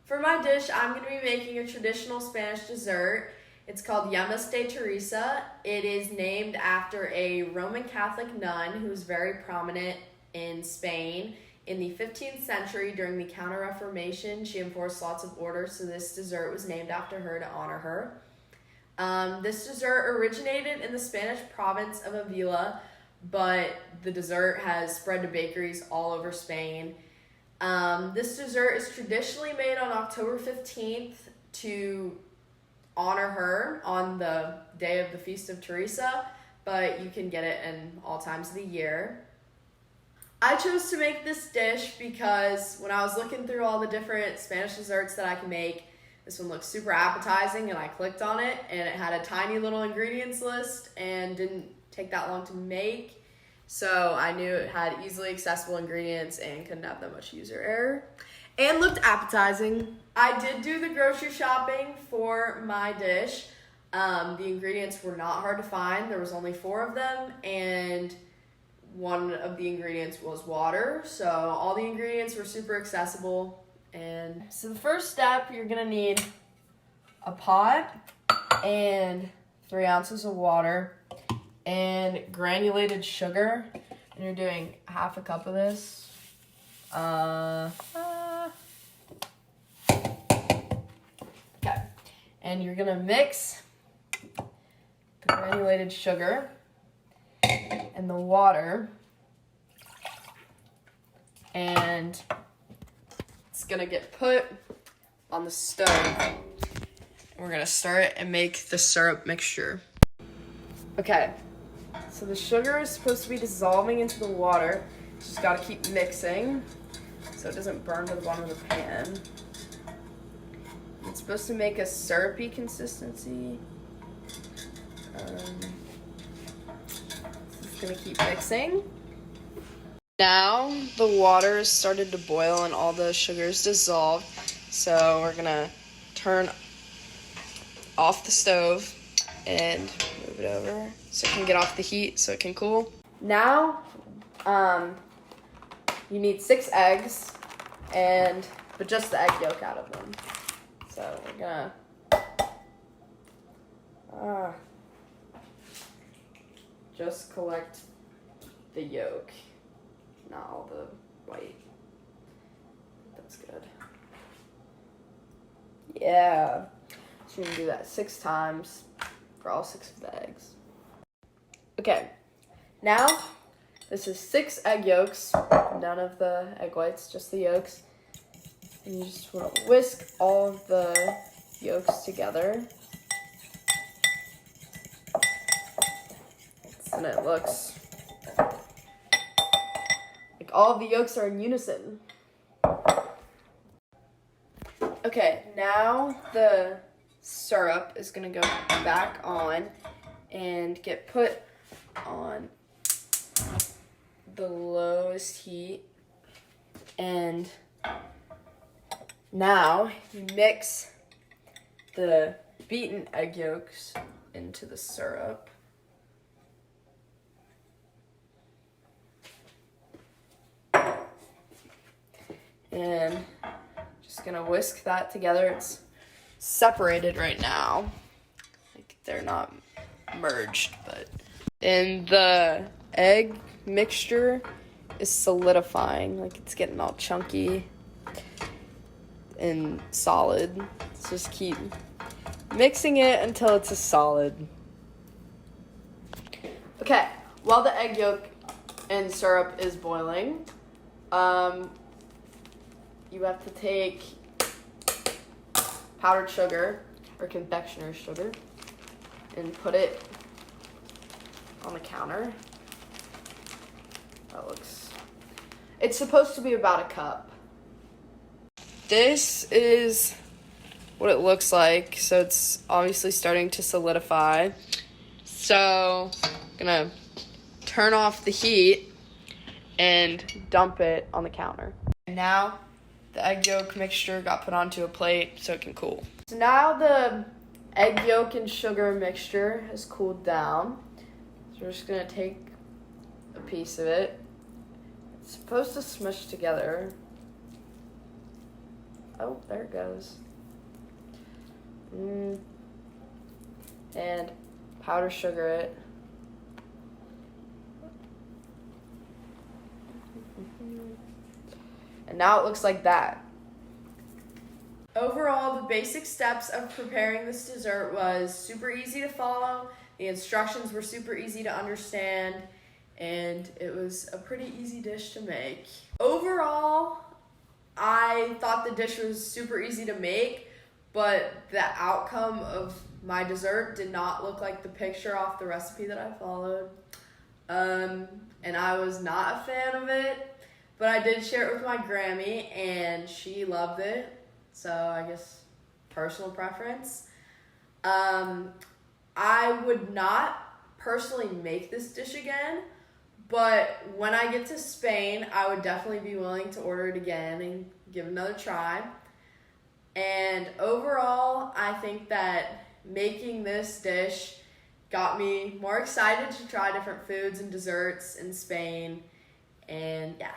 For my dish, I'm going to be making a traditional Spanish dessert. It's called Llamas de Teresa. It is named after a Roman Catholic nun who was very prominent in Spain. In the 15th century, during the Counter-Reformation, she enforced lots of order, so this dessert was named after her to honor her. This dessert originated in the Spanish province of Avila, but the dessert has spread to bakeries all over Spain. This dessert is traditionally made on October 15th to honor her on the day of the Feast of Teresa, but you can get it in all times of the year. I chose to make this dish because when I was looking through all the different Spanish desserts that I can make, this one looked super appetizing and I clicked on it and it had a tiny little ingredients list and didn't take that long to make. So I knew it had easily accessible ingredients and couldn't have that much user error. And looked appetizing. I did do the grocery shopping for my dish. The ingredients were not hard to find. There was only 4 of them, and one of the ingredients was water. So all the ingredients were super accessible. And so the first step, you're gonna need a pot and 3 ounces of water and granulated sugar, and you're doing half a cup of this. Okay, and you're gonna mix the granulated sugar and the water, and it's gonna get put on the stove. And we're gonna start it and make the syrup mixture. Okay, so the sugar is supposed to be dissolving into the water. Just gotta keep mixing so it doesn't burn to the bottom of the pan. It's supposed to make a syrupy consistency. Just gonna keep mixing. Now the water has started to boil and all the sugar is dissolved. So we're gonna turn off the stove and move it over so it can get off the heat so it can cool. Now, you need 6 eggs, but just the egg yolk out of them. So we're gonna just collect the yolk, not all the white. That's good. Yeah, so you can do that 6 times for all 6 of the eggs. Okay, now this is 6 egg yolks, none of the egg whites, just the yolks. And you just want to whisk all of the yolks together. And it looks like all of the yolks are in unison. Okay, now the syrup is going to go back on and get put on the lowest heat. And now you mix the beaten egg yolks into the syrup. And just gonna whisk that together. It's separated right now. Like they're not merged, and the egg mixture is solidifying. Like it's getting all chunky and solid. Let's just keep mixing it until it's a solid. Okay, while the egg yolk and syrup is boiling, you have to take powdered sugar or confectioner's sugar and put it on the counter. It's supposed to be about a cup. This is what it looks like. So it's obviously starting to solidify. So I'm gonna turn off the heat and dump it on the counter. And now the egg yolk mixture got put onto a plate so it can cool. So now the egg yolk and sugar mixture has cooled down. So we're just gonna take a piece of it. It's supposed to smush together. Oh, there it goes. And powder sugar it. And now it looks like that. Overall, the basic steps of preparing this dessert was super easy to follow. The instructions were super easy to understand, and it was a pretty easy dish to make. Overall, I thought the dish was super easy to make, but the outcome of my dessert did not look like the picture off the recipe that I followed. And I was not a fan of it, but I did share it with my Grammy, and she loved it. So I guess personal preference. I would not personally make this dish again, but when I get to Spain, I would definitely be willing to order it again and give it another try. And overall, I think that making this dish got me more excited to try different foods and desserts in Spain. And yeah.